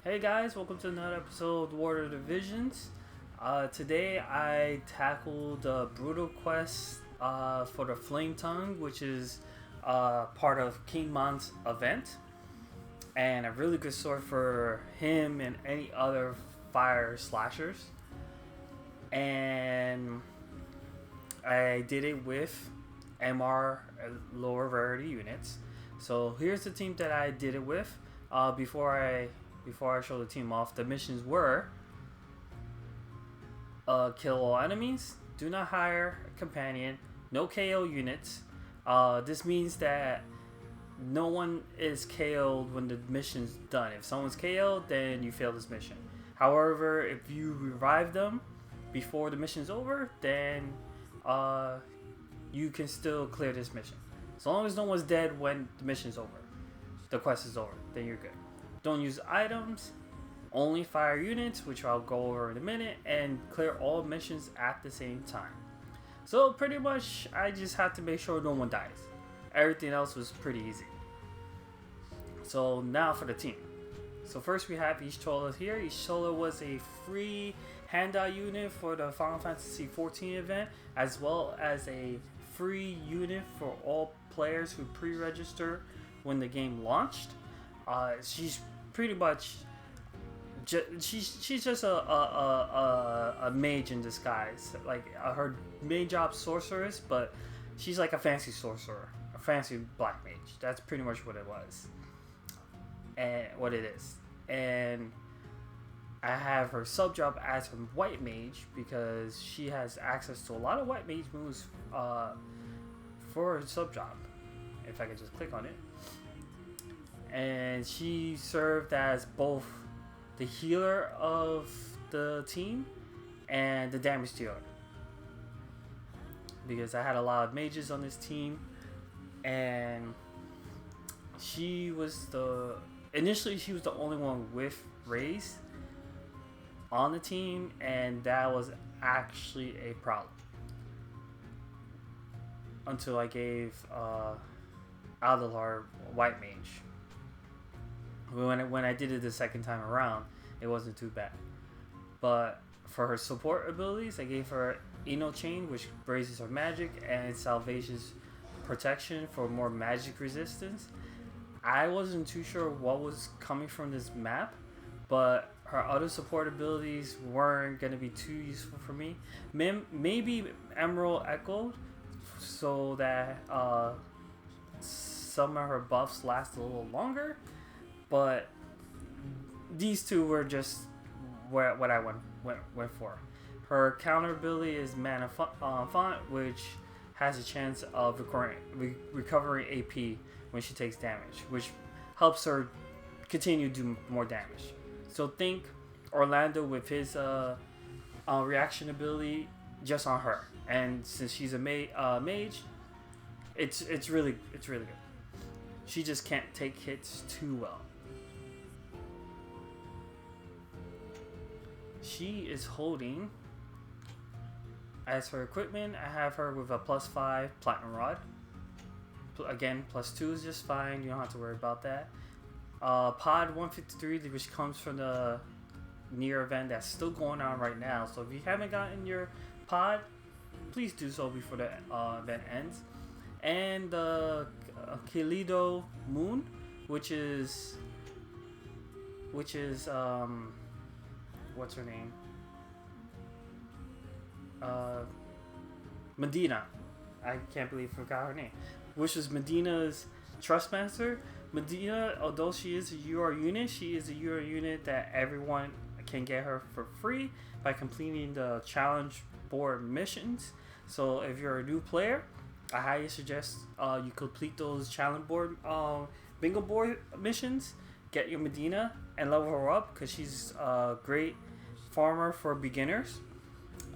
Hey guys, welcome to another episode of Water Divisions. Today I tackled the Brutal Quest for the Flametongue, which is part of King Mon's event, and a really good sword for him and any other fire slashers. And I did it with MR lower rarity units. So here's the team that I did it with. Before I show the team off, the missions were kill all enemies, do not hire a companion, no KO units. This means that no one is KO'd when the mission's done. If someone's KO'd, then you fail this mission. However, if you revive them before the mission's over, then you can still clear this mission. As long as no one's dead when the mission's over, the quest is over, then you're good. Don't use items, only fire units, which I'll go over in a minute, and clear all missions at the same time. So pretty much I just have to make sure no one dies. Everything else was pretty easy. So now for the team. So first we have Ishtola here. Ishtola was a free handout unit for the Final Fantasy XIV event, as well as a free unit for all players who pre-register when the game launched. She's pretty much she's just a mage in disguise. Like her main job sorceress, but she's like a fancy sorcerer, a fancy black mage. That's pretty much what it was, and what it is. And I have her sub job as a white mage because she has access to a lot of white mage moves for her sub job. If I could just click on it. And she served as both the healer of the team and the damage dealer, because I had a lot of mages on this team, and initially she was the only one with raise on the team, and that was actually a problem until I gave Adelar white mage. When I did it the second time around, it wasn't too bad. But for her support abilities, I gave her Eno Chain, which raises her magic, and Salvage's protection for more magic resistance. I wasn't too sure what was coming from this map, but her other support abilities weren't going to be too useful for me. Maybe Emerald Echoed, so that some of her buffs last a little longer. But these two were just what I went for. Her counter ability is Mana Font, which has a chance of recovering AP when she takes damage, which helps her continue to do more damage. So think Orlando with his reaction ability just on her, and since she's a mage, it's really good. She just can't take hits too well. She is holding, as her equipment, I have her with a +5 Platinum Rod. Again, +2 is just fine. You don't have to worry about that. Pod 153, which comes from the Nier event that's still going on right now. So if you haven't gotten your pod, please do so before the event ends. And the Kilido Moon, which is what's her name? Medina. I can't believe I forgot her name. Which is Medina's Trustmaster. Medina, although she is a UR unit, she is a UR unit that everyone can get her for free by completing the challenge board missions. So if you're a new player, I highly suggest you complete those challenge board bingo board missions. Get your Medina and level her up, because she's a great farmer for beginners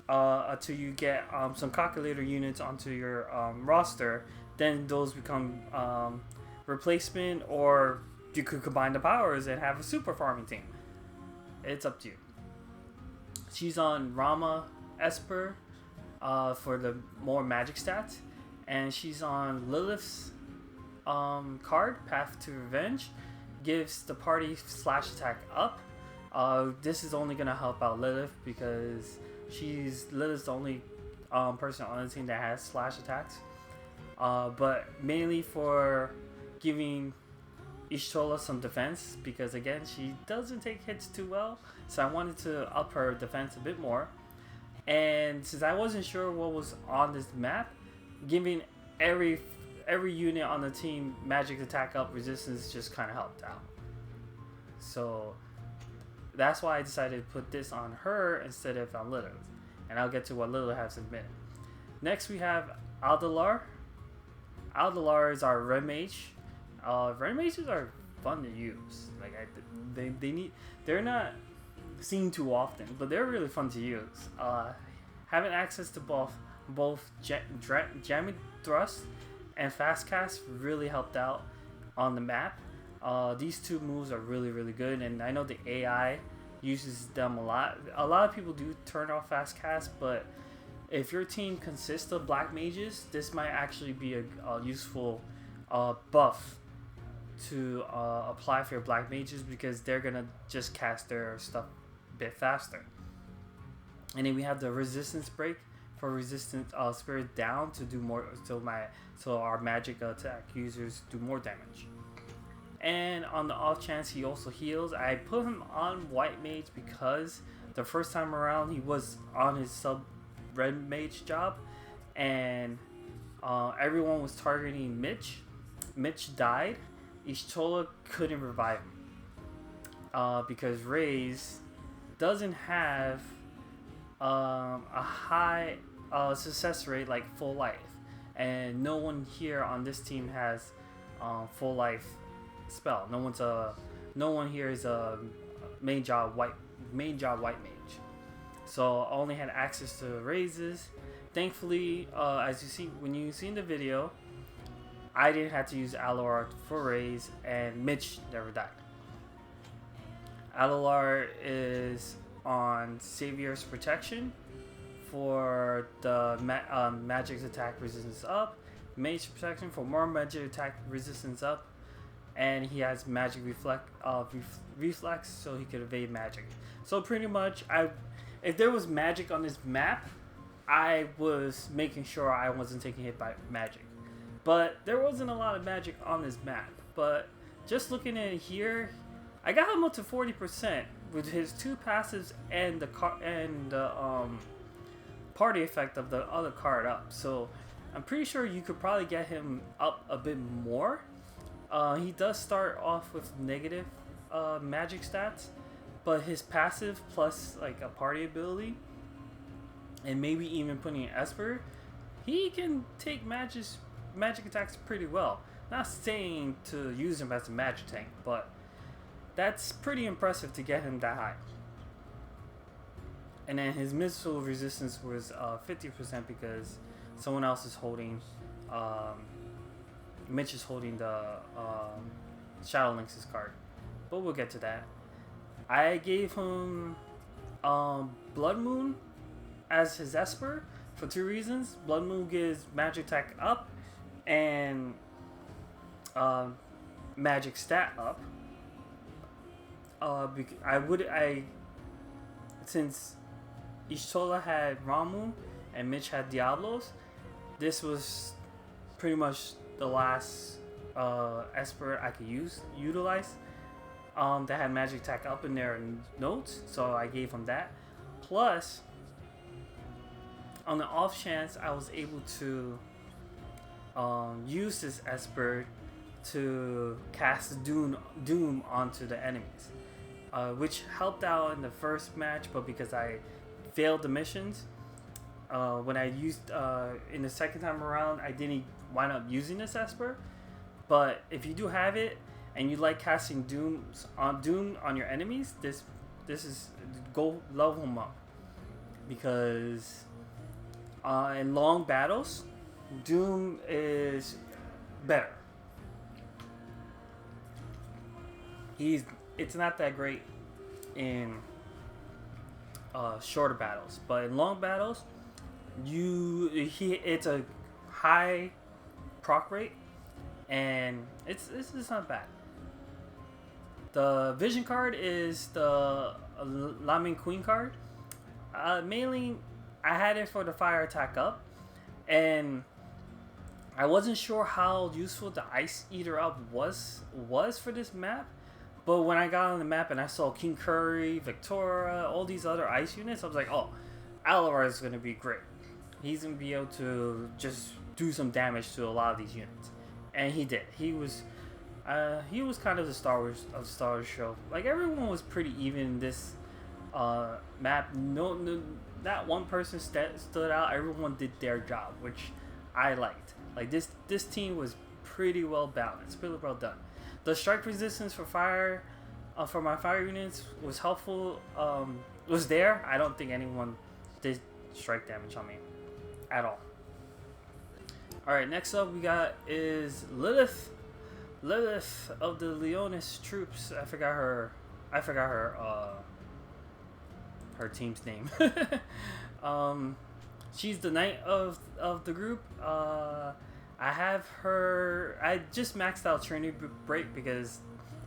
until you get some calculator units onto your roster. Then those become replacement, or you could combine the powers and have a super farming team. It's up to you. She's on Rama Esper for the more magic stats, and she's on Lilith's card, Path to Revenge. Gives the party slash attack up This is only gonna help out Lilith because Lilith's the only person on the team that has slash attacks. But mainly for giving Ishtola some defense, because again she doesn't take hits too well, so I wanted to up her defense a bit more. And since I wasn't sure what was on this map, giving every unit on the team magic attack up resistance just kind of helped out. So that's why I decided to put this on her instead of on Lilith, and I'll get to what Lilith has in a minute. Next we have Aldalar. Aldalar is our red mage. Red mages are fun to use. Like they're not seen too often, but they're really fun to use. Having access to both jamming thrust and fast cast really helped out on the map. These two moves are really good, and I know the AI uses them a lot. A lot of people do turn off fast cast, but if your team consists of black mages, this might actually be a useful buff to apply for your black mages, because they're gonna just cast their stuff a bit faster. And then we have the resistance break for resistant spirit down to do more, so our magic attack users do more damage. And on the off chance he also heals, I put him on white mage because the first time around he was on his sub red mage job, and everyone was targeting Mitch. Mitch died. Ishtola couldn't revive him because Raze doesn't have a high success rate like full life, and no one here on this team has full life spell. No one here is a main job white mage. So I only had access to raises. Thankfully, as you see when you see in the video, I didn't have to use Alolar for raise, and Mitch never died. Alolar is on Savior's Protection for the magic attack resistance up, Mage Protection for more magic attack resistance up, and he has magic reflex, so he could evade magic. So pretty much, if there was magic on this map, I was making sure I wasn't taking hit by magic. But there wasn't a lot of magic on this map. But just looking at it here, I got him up to 40% with his two passives and the party effect of the other card up. So I'm pretty sure you could probably get him up a bit more. He does start off with negative magic stats, but his passive plus like a party ability, and maybe even putting an Esper, he can take magic attacks pretty well. Not saying to use him as a magic tank, but that's pretty impressive to get him that high. And then his missile resistance was 50% because someone else is holding, Mitch is holding the Shadow Lynx's card. But we'll get to that. I gave him Blood Moon as his Esper for two reasons. Blood Moon gives magic attack up and magic stat up. Since Ishtola had Ramu and Mitch had Diablos, this was pretty much the last Esper I could utilize that had magic attack up in their notes, so I gave him that. Plus, on the off chance I was able to use this Esper to cast Doom onto the enemies, which helped out in the first match, but because I failed the missions, when I used in the second time around, I didn't wind up using this Esper. But if you do have it and you like casting Doom on your enemies, this is, go level them up, because in long battles, Doom is better. It's not that great in shorter battles, but in long battles, it's a high proc rate, and it's not bad. The vision card is the Laming Queen card. Mainly, I had it for the fire attack up, and I wasn't sure how useful the Ice Eater up was for this map. But when I got on the map and I saw King Curry, Victoria, all these other ice units, I was like, oh, Alarar is going to be great. He's going to be able to just do some damage to a lot of these units. And he did. He was kind of the Star Wars show. Like, everyone was pretty even in this map. No, not one person stood out. Everyone did their job, which I liked. Like, this team was pretty well balanced, pretty well done. The strike resistance for fire, for my fire units was helpful. Was there. I don't think anyone did strike damage on me at all. All right, next up we got is Lilith. Lilith of the Leonis troops. I forgot her team's name. She's the knight of the group. I have her. I just maxed out Trinity Break because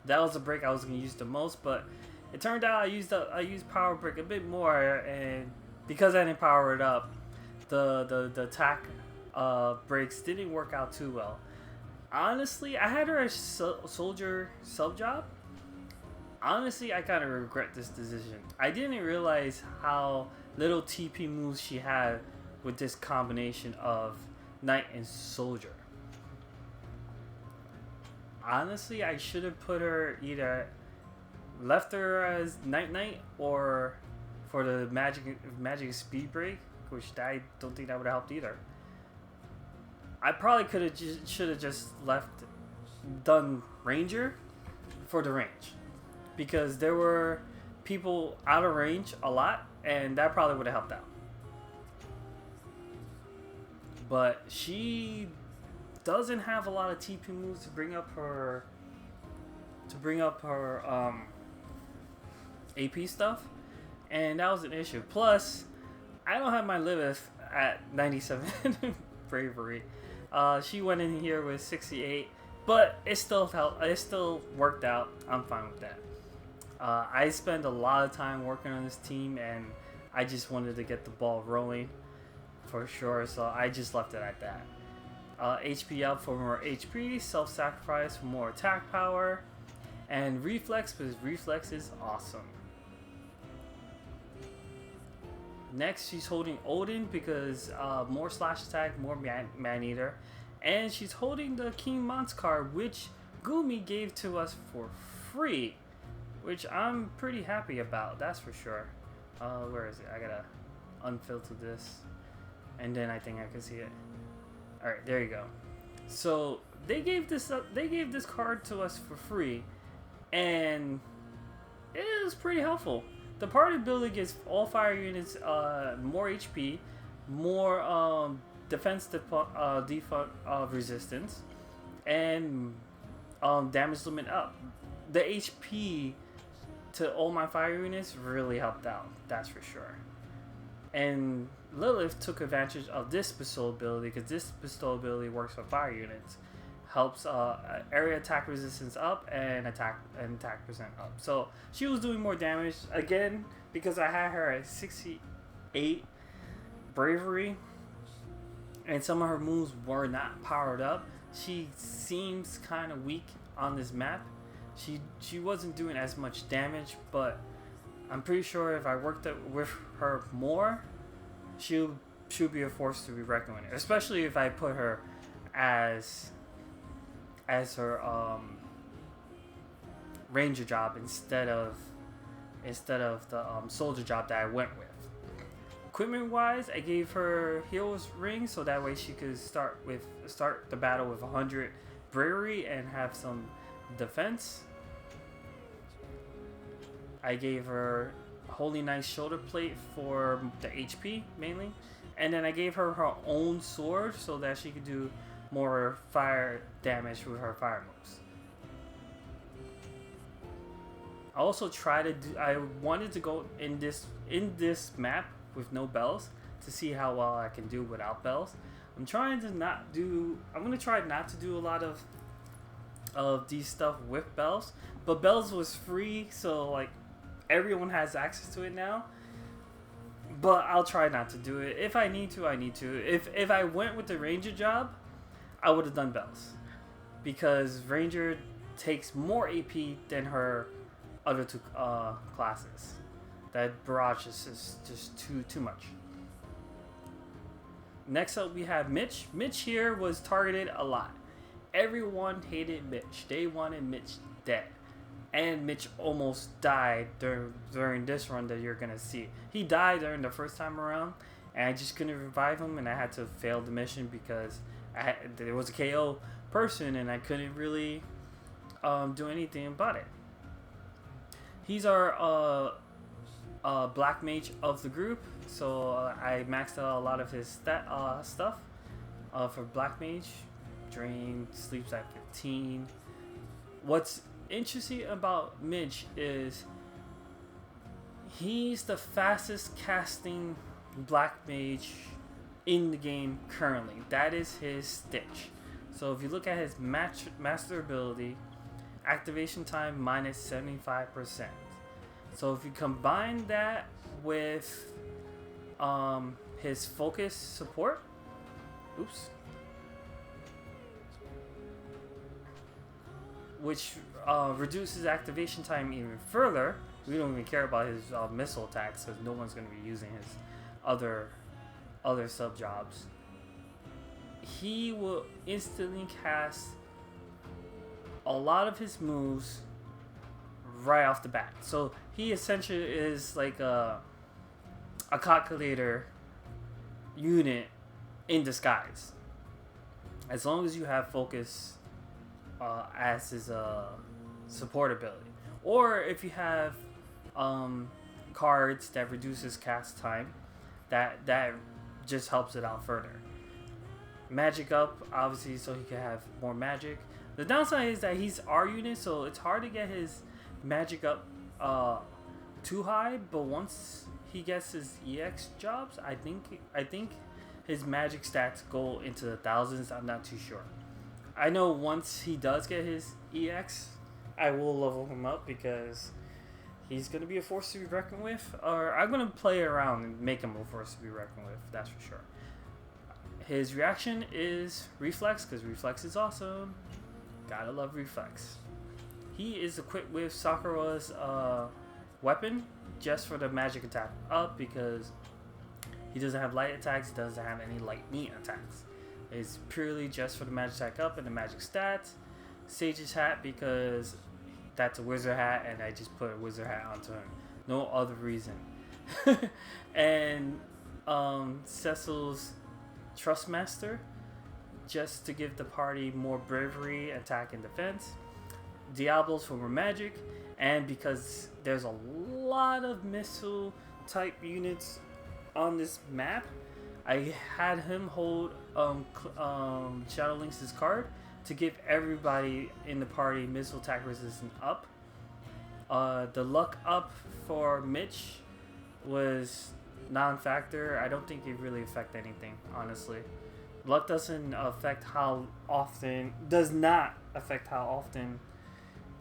that was the break I was gonna use the most. But it turned out I used Power Break a bit more, and because I didn't power it up, the attack breaks didn't work out too well. Honestly, I had her as soldier sub job. Honestly, I kind of regret this decision. I didn't realize how little TP moves she had with this combination of Knight and Soldier. Honestly, I should have put her left her as Knight or for the magic speed break, which I don't think that would have helped either. I probably should have just done Ranger for the range, because there were people out of range a lot, and that probably would have helped out. But she doesn't have a lot of TP moves to bring up her AP stuff, and that was an issue. Plus, I don't have my Lilith at 97 bravery. She went in here with 68, but it still worked out. I'm fine with that. I spent a lot of time working on this team, and I just wanted to get the ball rolling for sure, so I just left it at that. HP up for more HP, self-sacrifice for more attack power, and reflex, because reflex is awesome. Next, she's holding Odin because more slash attack, more man eater, and she's holding the King Mons card, which Gumi gave to us for free, which I'm pretty happy about, that's for sure. Where is it? I gotta unfilter this, and then I think I can see it. All right, there you go. So they gave this card to us for free, and it is pretty helpful. The party ability gives all fire units more HP, more defense resistance, and damage limit up. The HP to all my fire units really helped out, that's for sure. And Lilith took advantage of this bestow ability, because this bestow ability works for fire units. Helps area attack resistance up and attack percent up. So she was doing more damage again because I had her at 68 bravery, and some of her moves were not powered up. She seems kind of weak on this map. She wasn't doing as much damage, but I'm pretty sure if I worked with her more, she'll be a force to be reckoned with. Especially if I put her as her ranger job instead of the soldier job that I went with. Equipment wise, I gave her hero's ring so that way she could start the battle with 100 bravery and have some defense. I gave her Holy Knight's shoulder plate for the HP mainly, and then I gave her her own sword so that she could do more fire damage with her fire moves. I also I wanted to go in this map with no bells to see how well I can do without bells. I'm gonna try not to do a lot of of these stuff with bells, but bells was free, so like everyone has access to it now. But I'll try not to do it. If I need to, I need to. If I went with the ranger job, I would have done bells, because ranger takes more AP than her other two classes. That barrage is just too much. Next up, we have Mitch. Mitch here was targeted a lot. Everyone hated Mitch. They wanted Mitch dead. And Mitch almost died during this run that you're going to see. He died during the first time around, and I just couldn't revive him, and I had to fail the mission because there was a KO person, and I couldn't really do anything about it. He's our black mage of the group, so I maxed out a lot of his stuff for black mage. Drain, sleeps at 15. What's interesting about Mitch is he's the fastest casting black mage in the game currently. That is his stitch. So if you look at his master ability, activation time minus 75%. So if you combine that with his focus support, which reduces activation time even further. We don't even care about his missile attacks because no one's going to be using his other sub jobs. He will instantly cast a lot of his moves right off the bat. So he essentially is like a calculator unit in disguise. As long as you have focus as his support ability, or if you have cards that reduces cast time, that just helps it out further. Magic up, obviously, so he can have more magic. The downside is that he's our unit, so it's hard to get his magic up too high. But once he gets his EX jobs, I think his magic stats go into the thousands. I'm not too sure. I know once he does get his EX, I will level him up because he's going to be a force to be reckoned with. Or I'm going to play around and make him a force to be reckoned with, that's for sure. His reaction is Reflex, because Reflex is awesome. Gotta love Reflex. He is equipped with Sakura's weapon just for the magic attack up, because he doesn't have light attacks, he doesn't have any lightning attacks. It's purely just for the magic attack up and the magic stats. Sage's hat, because that's a wizard hat and I just put a wizard hat onto him. No other reason. And Cecil's Trustmaster, just to give the party more bravery, attack, and defense. Diablos for more magic, and because there's a lot of missile type units on this map, I had him hold Shadow Lynx's card to give everybody in the party missile attack resistance up. The luck up for Mitch was non-factor. I don't think it really affected anything, honestly. Luck does not affect how often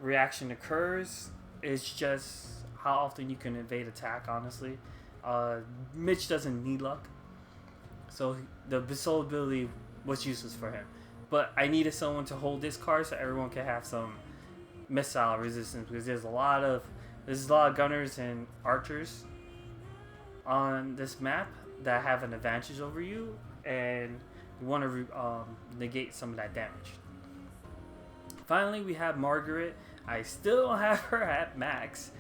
reaction occurs. It's just how often you can evade attack, honestly. Mitch doesn't need luck, so the Bestow ability was useless for him. But I needed someone to hold this card so everyone can have some missile resistance, because there's a lot of gunners and archers on this map that have an advantage over you, and you want to negate some of that damage. Finally, we have Margaret. I still don't have her at max.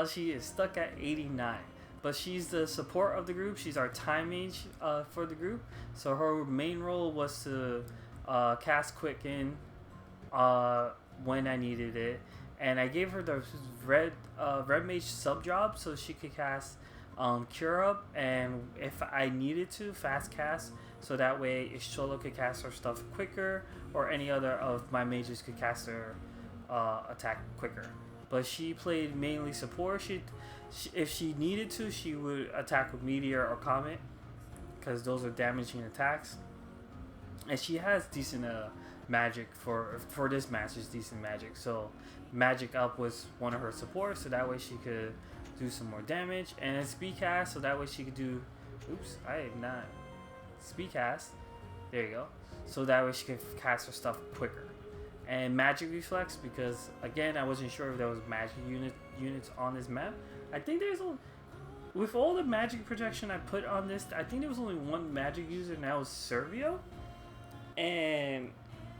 She is stuck at 89, but she's the support of the group. She's our time mage for the group, so her main role was to cast Quicken when I needed it, and I gave her the red mage sub job so she could cast Cure Up, and if I needed to, fast cast, so that way Isholo could cast her stuff quicker, or any other of my mages could cast her attack quicker. But she played mainly support. She if she needed to, she would attack with Meteor or Comet, because those are damaging attacks. And she has decent magic for this master's decent magic. So magic up was one of her supports, so that way she could do some more damage, and it's speed cast, so that way she could do. Oops, I am not speed cast. There you go. So that way she can cast her stuff quicker. And magic reflex, because again I wasn't sure if there was magic units on this map. I think there's with all the magic protection I put on this, I think there was only one magic user, and that was Servio. And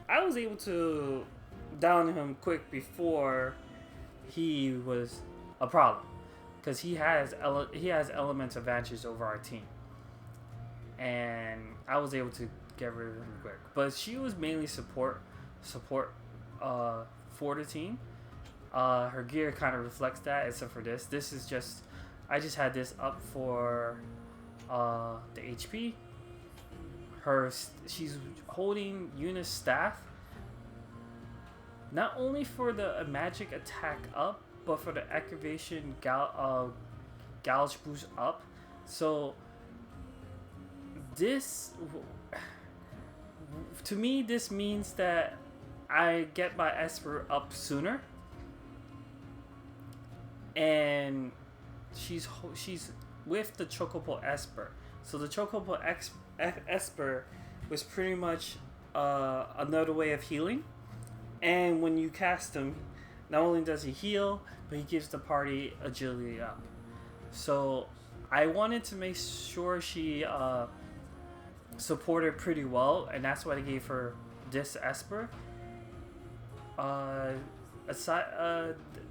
I was able to down him quick before he was a problem, because he has elements advantage over our team, and I was able to get rid of him quick. But she was mainly support for the team. Her gear kind of reflects that, except for this. This is just, I just had this up for the HP. She's holding Eunice's staff, not only for the magic attack up, but for the activation gouge boost up. So this, to me, this means that I get my Esper up sooner, and she's with the Chocobo Esper. So the Chocobo Esper was pretty much another way of healing, and when you cast him, not only does he heal, but he gives the party agility up. So I wanted to make sure she supported pretty well, and that's why I gave her this Esper.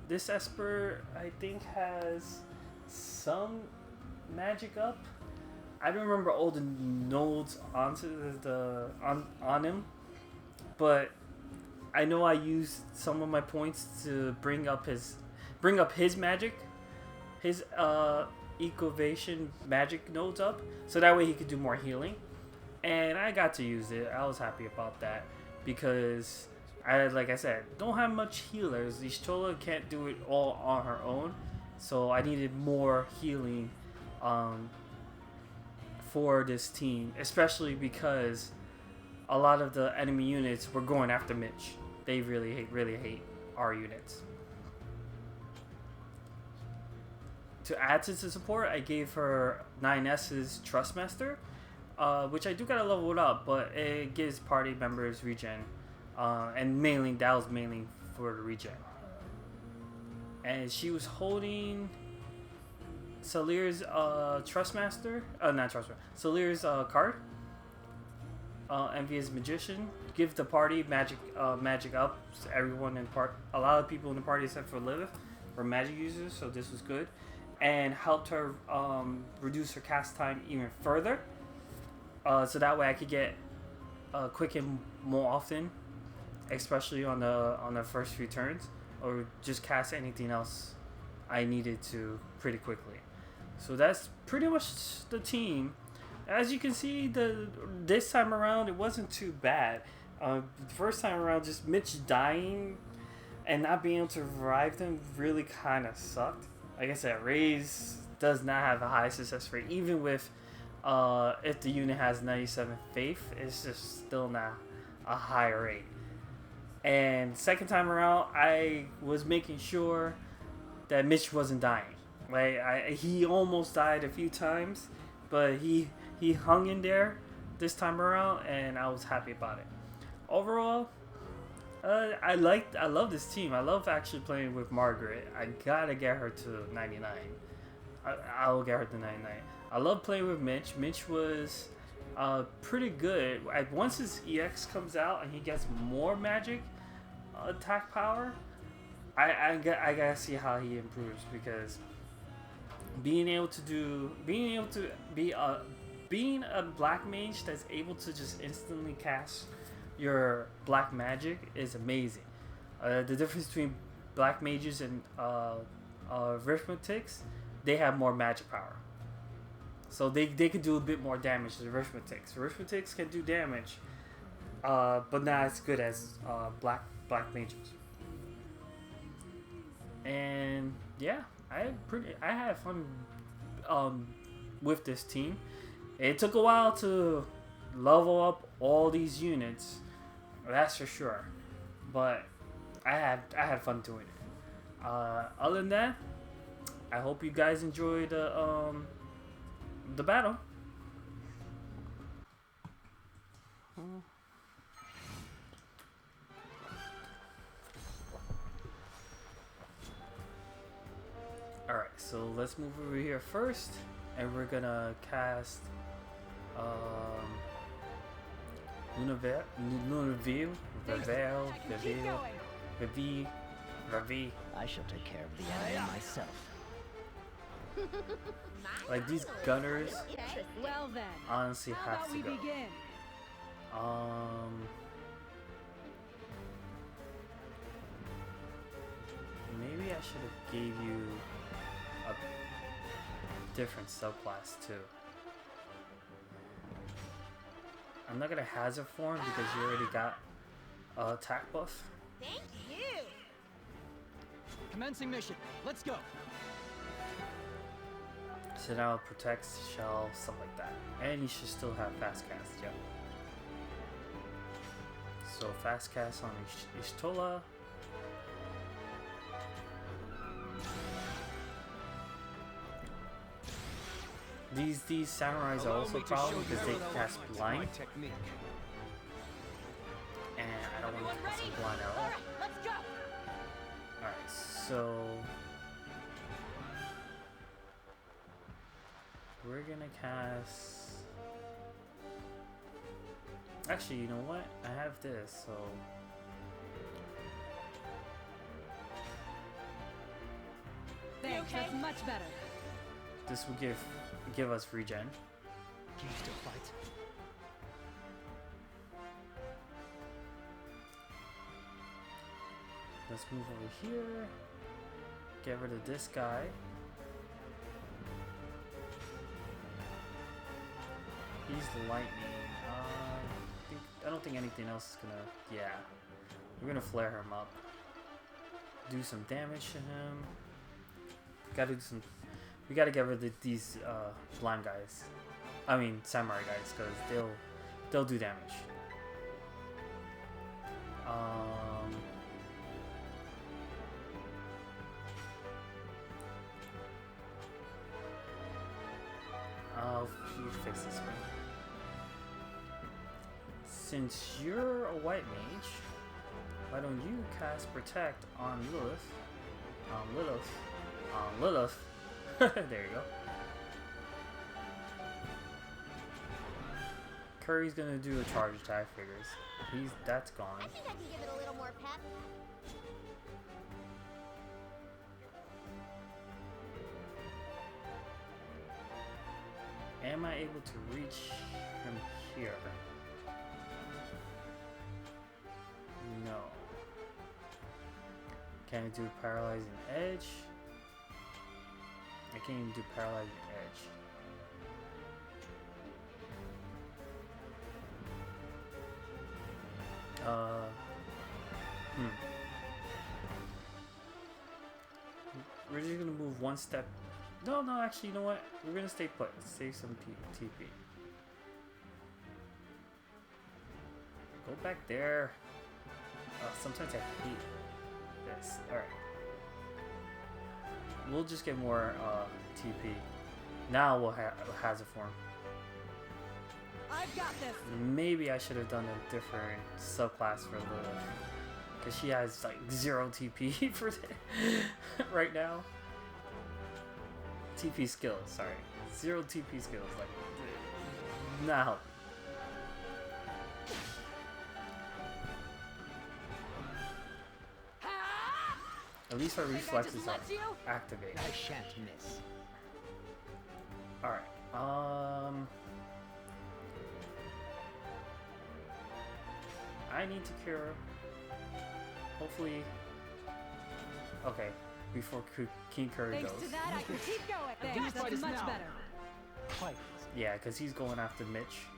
This Esper I think has some magic up. I don't remember all the nodes onto on him, but I know I used some of my points to bring up his magic, his Ecovation magic nodes up, so that way he could do more healing. And I got to use it. I was happy about that, because like I said, don't have much healers. Ishtola can't do it all on her own, so I needed more healing for this team, especially because a lot of the enemy units were going after Mitch. They really hate our units. To add to the support, I gave her 9S's Trustmaster, which I do gotta level it up, but it gives party members regen, and that was mainly for the regen. And she was holding Salir's Salir's card, Envious Magician. Give the party magic up. So everyone a lot of people in the party except for Lilith were magic users, so this was good, and helped her reduce her cast time even further. So that way I could get quicken more often, especially on the first few turns, or just cast anything else I needed to pretty quickly. So that's pretty much the team. As you can see, this time around it wasn't too bad. The first time around, just Mitch dying and not being able to revive them really kind of sucked. Like I said, Raze does not have a high success rate, even with if the unit has 97 faith, it's just still not a high rate. And second time around, I was making sure that Mitch wasn't dying. Like he almost died a few times, but he hung in there this time around, and I was happy about it. Overall, I love this team. I love actually playing with Margaret. I gotta get her to 99. I will get her to 99. I love playing with Mitch. Mitch was pretty good. Once his EX comes out and he gets more magic attack power, I gotta see how he improves, because being a black mage that's able to just instantly cast your black magic is amazing. The difference between black mages and arithmetics, they have more magic power, so they can do a bit more damage than arithmetics. Arithmetics can do damage, but not as good as black mages. And yeah, I had fun with this team. It took a while to level up all these units That's for sure. But I had fun doing it. Other than that, I hope you guys enjoyed the battle. Alright, so let's move over here first, and we're gonna cast Lunaville, Ravi. I shall take care of the enemy myself. Like these gunners, Well then, honestly how have about to we go. begin? Maybe I should have gave you a different subclass too. I'm not gonna hazard form because you already got attack buff. Thank you. Commencing mission. Let's go. So now protects, shell, stuff like that. And you should still have fast cast, yeah. So fast cast on Ishtola. These samurais are also a problem because they cast blind. And I don't want to cast them blind at all. Let's go. Alright, so we're gonna cast. Actually, you know what? I have this, so Thanks, okay? that's much better. this will give us regen. Can you still fight? Let's move over here. Get rid of this guy. He's the lightning. I don't think anything else is gonna. Yeah, we're gonna flare him up. Do some damage to him. Gotta do some. We gotta get rid of these blind guys. I mean samurai guys, because they'll do damage. I'll fix this one. Since you're a white mage, why don't you cast Protect on Lilith? On Lilith. There you go. Curry's gonna do a charge attack, figures. That's gone. I think I can give it a little more pep. Am I able to reach him here? No. Can I do Paralyzing Edge? I can't even do Paralyzing Edge. We're just gonna move one step. No, actually, you know what? We're gonna stay put. Save some TP. Go back there. Sometimes I hate this. Alright. We'll just get more TP. Now we'll hazard form. I've got this. Maybe I should have done a different subclass for Lilith. Because she has like 0 TP for right now. TP skills, sorry. 0 TP skills, like, not helping. At least our reflexes are activated. I shan't miss. Alright, I need to cure. Hopefully. Okay, before King Curry Thanks goes. to that, I can keep going. Thanks, fight that's us much now. better. Fight. Yeah, because he's going after Mitch.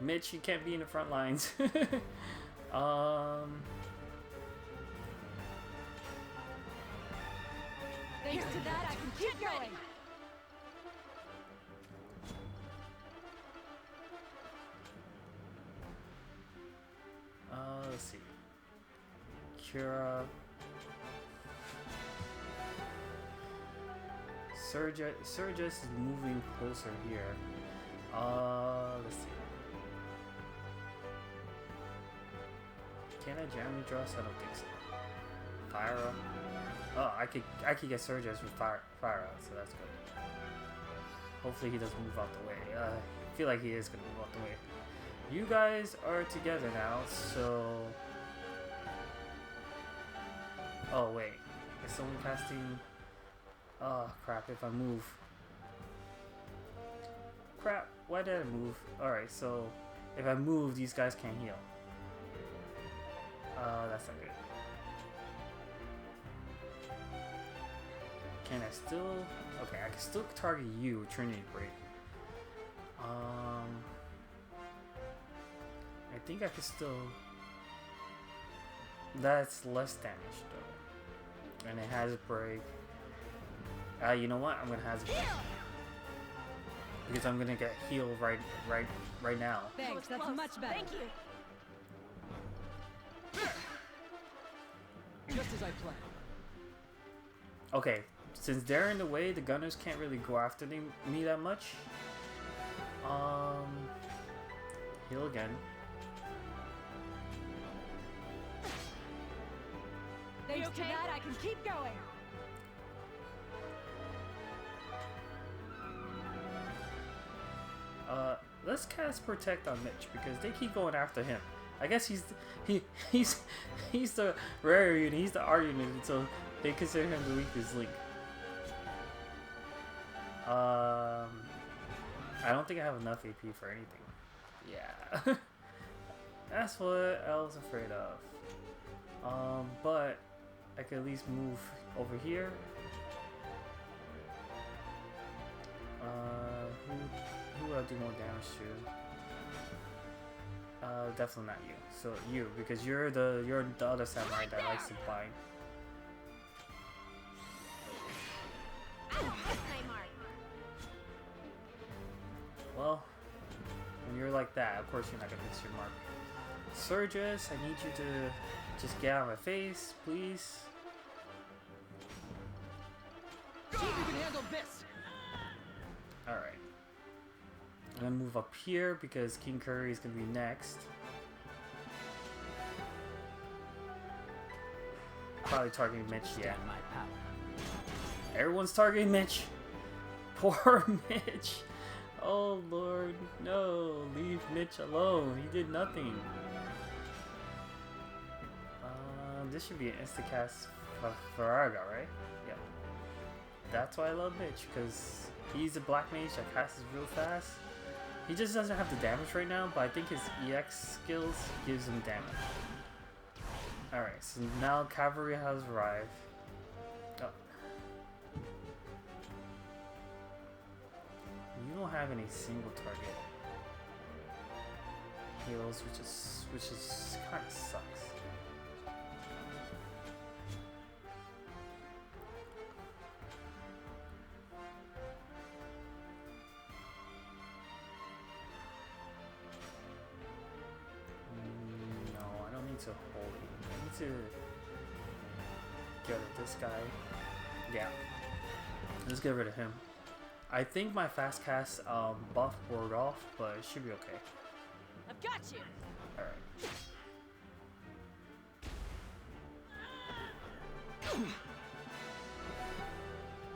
Mitch, you can't be in the front lines. Thanks to that, I can keep going. Kira. Surges is moving closer here. Let's see. Can I jam the dress? I don't think so. Fire up. Oh, I could get Surges with fire out, so that's good. Hopefully he doesn't move out the way. I feel like he is gonna move out the way. You guys are together now, so. Oh wait, is someone casting? Oh crap! If I move. Crap! Why did I move? All right, so if I move, these guys can't heal. That's not good. Can I still? Okay, I can still target you, Trinity Break. I think I can still. That's less damage though, and it has a break. You know what? I'm gonna hazard break because I'm gonna get healed right now. Thanks, that's much better. Thank you. Just as I planned. Okay, since they're in the way, the gunners can't really go after me that much. Heal again. Thanks to that, I can keep going. Let's cast Protect on Mitch because they keep going after him. I guess he's the rare unit, he's the R unit, so they consider him the weakest link. I don't think I have enough AP for anything. Yeah. That's what I was afraid of. But I could at least move over here. Who will I do more damage to? Definitely not you. So you, because you're the other samurai that likes to bind. Ow, that's my mark. Well, when you're like that, of course you're not gonna miss your mark. Surges, I need you to just get out of my face, please. See if you can handle this. All right. I'm gonna move up here because King Curry is gonna be next. Probably targeting Mitch, yeah. Stand my power. Everyone's targeting Mitch. Poor Mitch. Oh Lord, no. Leave Mitch alone. He did nothing. This should be an instacast for Arga, right? Yep. That's why I love Mitch, because he's a black mage that casts real fast. He just doesn't have the damage right now, but I think his EX skills gives him damage. Alright, so now cavalry has arrived. Oh. You don't have any single target heals, which is kind of sucks. To hold it. I need to get rid of this guy. Yeah. Let's get rid of him. I think my fast cast buff wore off, but it should be okay. I've got you. Alright.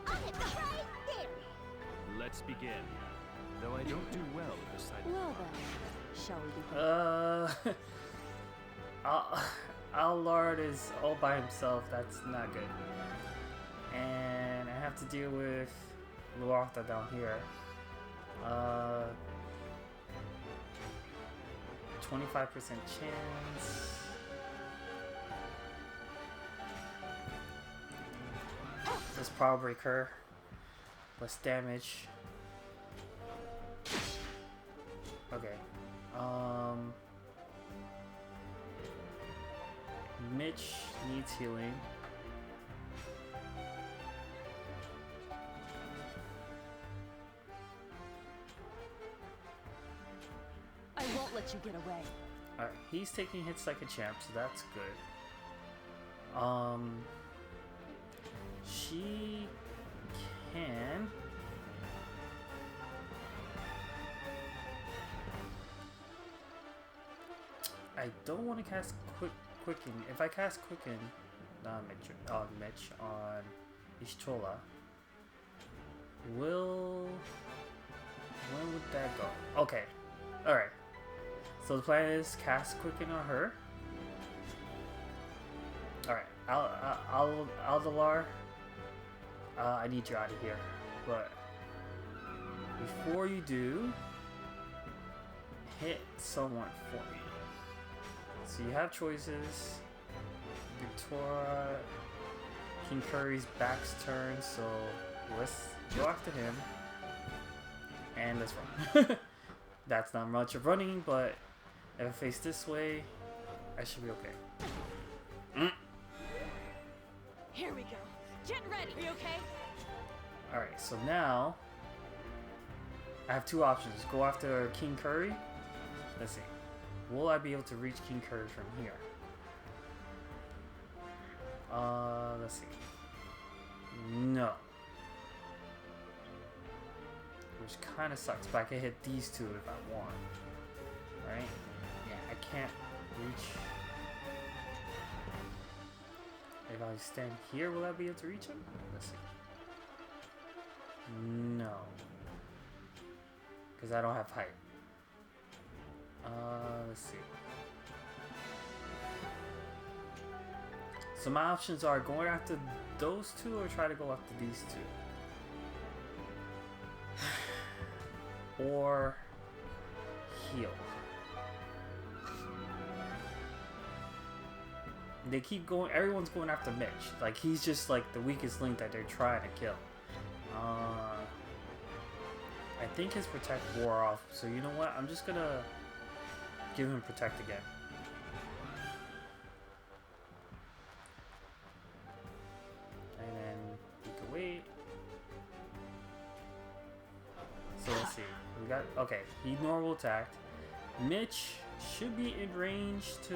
I'll hit right there. Let's begin. Though I don't do well beside. Well then, shall we begin? Allard is all by himself. That's not good. And I have to deal with Luartha down here. 25% chance. This power breaker. Less damage. Okay. Mitch needs healing. I won't let you get away. Alright, he's taking hits like a champ, so that's good. She can. I don't want to cast Quicken. If I cast Quicken, Mitch on Ishtola, when would that go? Okay, all right. So the plan is cast Quicken on her. All right, Aldalar, I need you out of here. But before you do, hit someone for me. So you have choices. Victoria, King Curry's back's turn, so let's go after him. And let's run. That's not much of running, but if I face this way, I should be okay. Here we go. Get ready. Are you okay? Alright, so now I have two options. Go after King Curry. Let's see. Will I be able to reach King Curry from here? Let's see. No. Which kind of sucks, but I can hit these two if I want. Right? Yeah, I can't reach. If I stand here, will I be able to reach him? Let's see. No. Because I don't have height. Let's see. So my options are going after those two or try to go after these two. Or heal. They keep going, everyone's going after Mitch. Like, he's just like the weakest link that they're trying to kill. I think his protect wore off, so you know what? I'm just gonna give him protect again. And then we can wait. So let's see. We got, okay, he normal attacked. Mitch should be in range to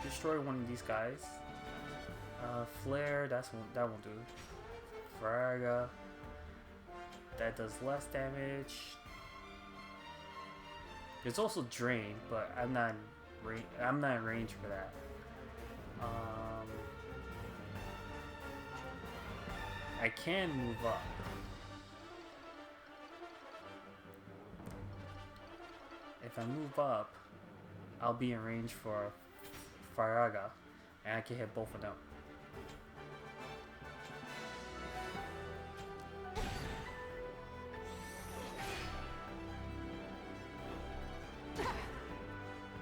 destroy one of these guys. Flare, that won't do. Fraga, that does less damage. There's also drain, but I'm not in range for that. I can move up. If I move up, I'll be in range for Faraga, and I can hit both of them.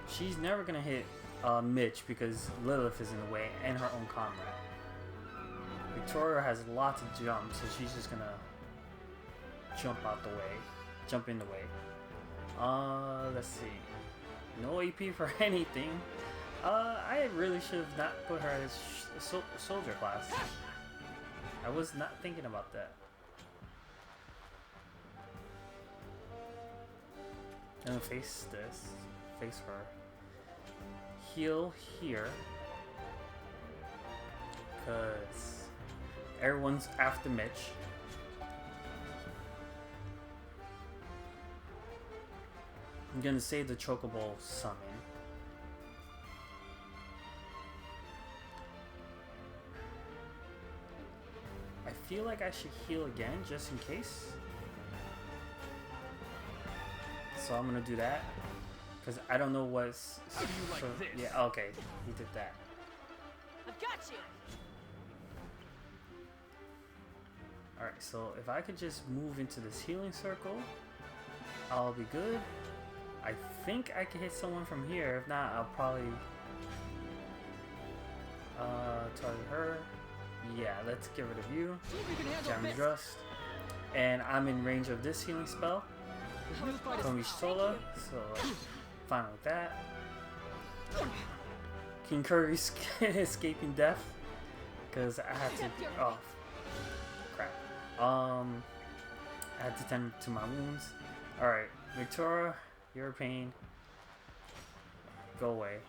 She's never gonna hit Mitch because Lilith is in the way and her own comrade. Victoria has lots of jumps, so she's just gonna jump in the way. Let's see. No AP for anything. I really should have not put her as soldier class. I was not thinking about that. I'm gonna face her. Heal here. Cause everyone's after Mitch. I'm gonna save the Chocobo summon. I feel like I should heal again just in case. So I'm gonna do that. Because I don't know what's... Yeah, okay. He did that. I've got you. Alright, so if I could just move into this healing circle, I'll be good. I think I can hit someone from here. If not, I'll probably target her. Yeah, let's get rid of you. Damage Rust. And I'm in range of this healing spell from Ishtola, so fine with that. King Curry's escaping death because I had to. Oh, crap. I had to tend to my wounds. All right, Victoria, you're a pain. Go away.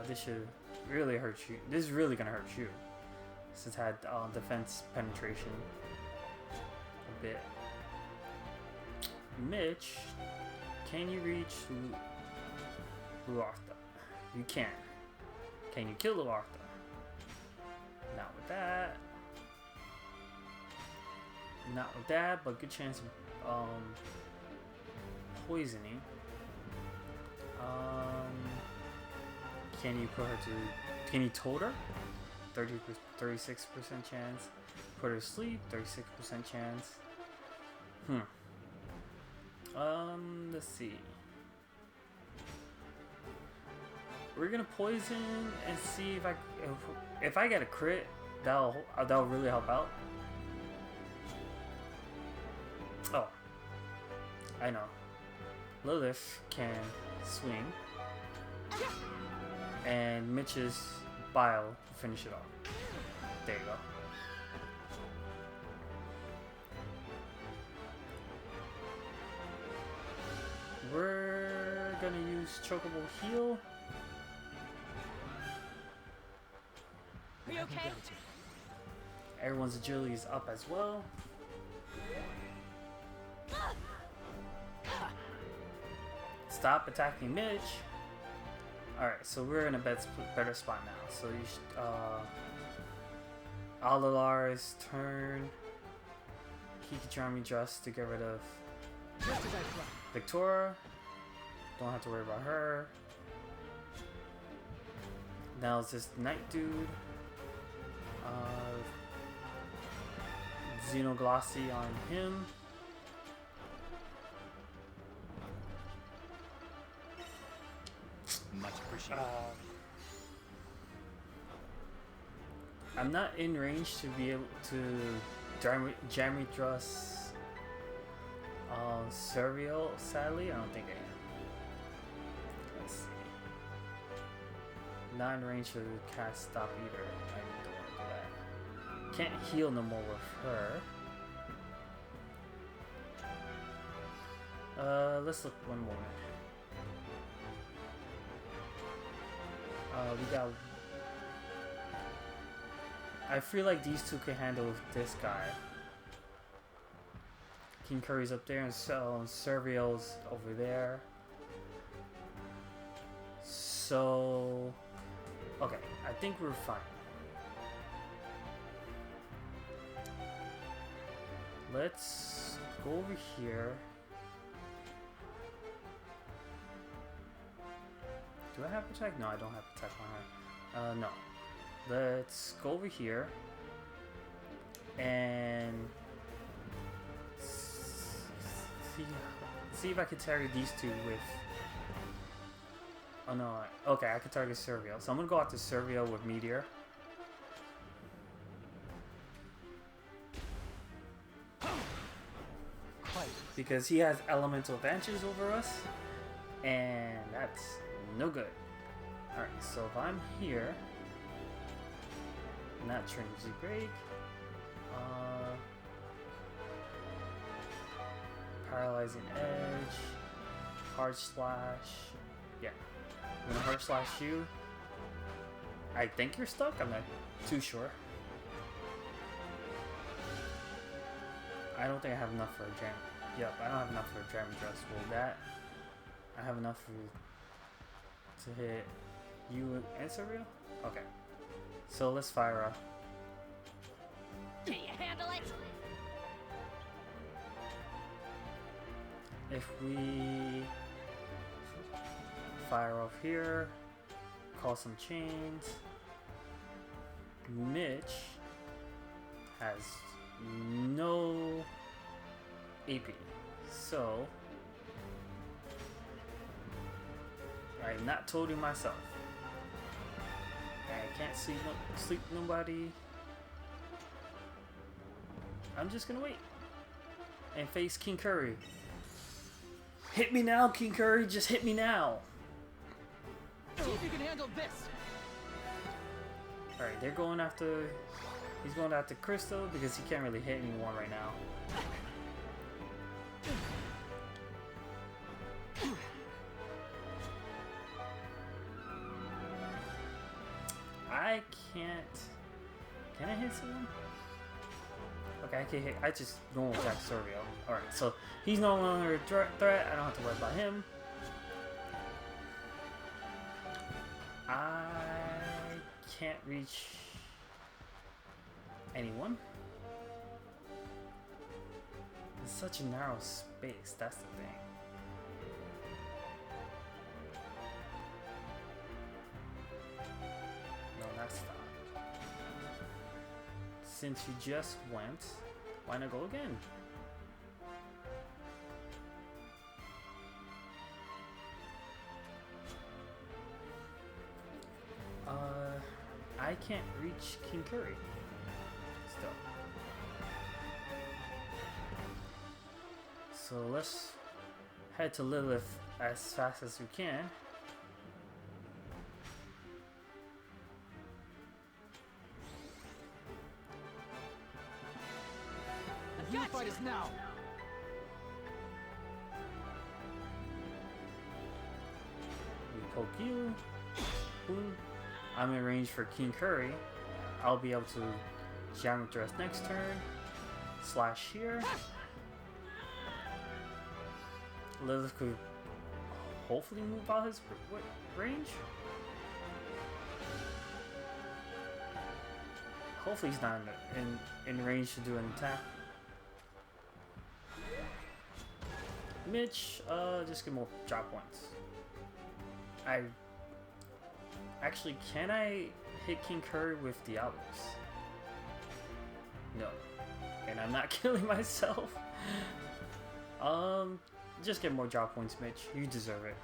This should really hurt you. This is really gonna hurt you. Since it had defense penetration a bit. Mitch, can you reach Luartha? You can. Can you kill Luartha? Not with that. Not with that, but good chance of poisoning. Can you put her to? Can you tote her? 36% chance. Put her to sleep. 36% chance. Let's see. We're gonna poison and see if I get a crit. That'll really help out. Oh, I know. Lilith can swing, and Mitch's bile will finish it off. There you go. We're gonna use Chocobo Heal. Are you okay? Everyone's agility is up as well. Stop attacking Mitch. Alright, so we're in a better spot now. So you should, Alalar's turn. Kikichami just to get rid of Victoria. Don't have to worry about her. Now it's this Night Dude. Xenoglossy on him. Much appreciated. I'm not in range to be able to Jammy Thrust Servial, sadly. I don't think I am. Let's see. Not in range to cast Stop either. I don't want to do that. Can't heal no more with her. Let's look one moment. We got. I feel like these two can handle this guy. King Curry's up there and Servial's over there. So, okay, I think we're fine. Let's go over here. Do I have Protect? No, I don't have Protect on her. No. Let's go over here and see if I can target these two with. Oh no! Okay, I can target Servial. So I'm gonna go after Servial with Meteor. Because he has elemental advantages over us, and that's no good. Alright, so if I'm here, not Trinity Break, Paralyzing Edge, Hard Slash, yeah, I'm gonna Hard Slash you. I think you're stuck, I'm not too sure. I don't think I have enough for a jam. Yep, I don't have enough for a Jam Dress. Will that? I have enough for to hit you and Surreal? Okay. So let's fire up. Can you handle it? If we fire off here, call some chains. Mitch has no AP, so I'm not toting myself. I can't sleep nobody. I'm just gonna wait and face King Curry. Hit me now, King Curry. Just hit me now. See if you can handle this. All right, they're going after. He's going after Crystal because he can't really hit anyone right now. I can't. Can I hit someone? Okay, I can't hit. I just normal attack Servio. Alright, so he's no longer a threat. I don't have to worry about him. I can't reach anyone. It's such a narrow space, that's the thing. No, that's not. Since you just went, why not go again? I can't reach King Curry. Still. So let's head to Lilith as fast as we can. The fight is now. We poke you. Boom. I'm in range for King Curry. I'll be able to jam with dress next turn. Slash here. Lilith could hopefully move out his range. Hopefully he's not in range to do an attack. Mitch, just get more drop points. Actually, can I hit King Curry with Diablos? No. And I'm not killing myself. Just get more drop points, Mitch. You deserve it.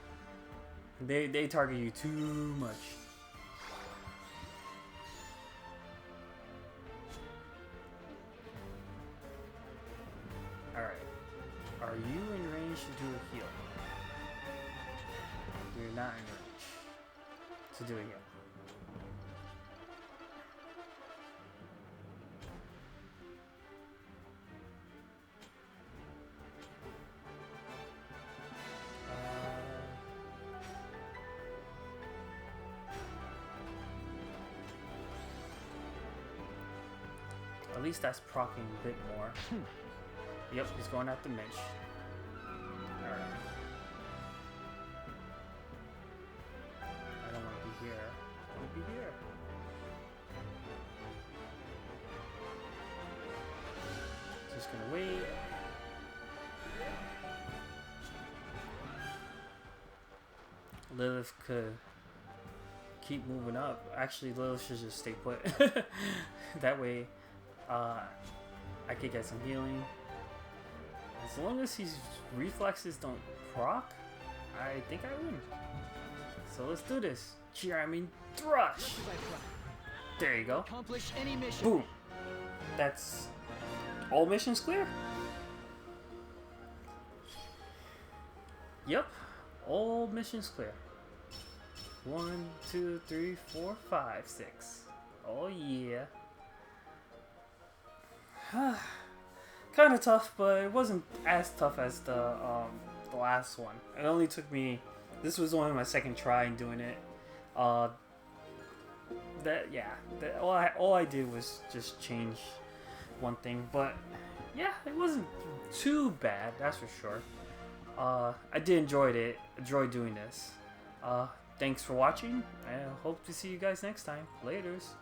They target you too much. Alright. Are you in range to do a heal? You're not in range to do a heal. At least that's proccing a bit more. Yep, he's going after Mitch. Alright. I don't want to be here. I want to be here. Just gonna wait. Lilith could keep moving up. Actually, Lilith should just stay put. That way, I could get some healing. As long as his reflexes don't proc, I think I win. So let's do this. Jamming Thrush. There you go. Accomplish any mission. Boom. That's all missions clear. Yep. All missions clear. 1, 2, 3, 4, 5, 6. Oh yeah. Kind of tough, but it wasn't as tough as the last one. It only took me. This was only my second try in doing it. All I did was just change one thing, but yeah, it wasn't too bad. That's for sure. I did enjoy doing this. Thanks for watching. I hope to see you guys next time. Laters.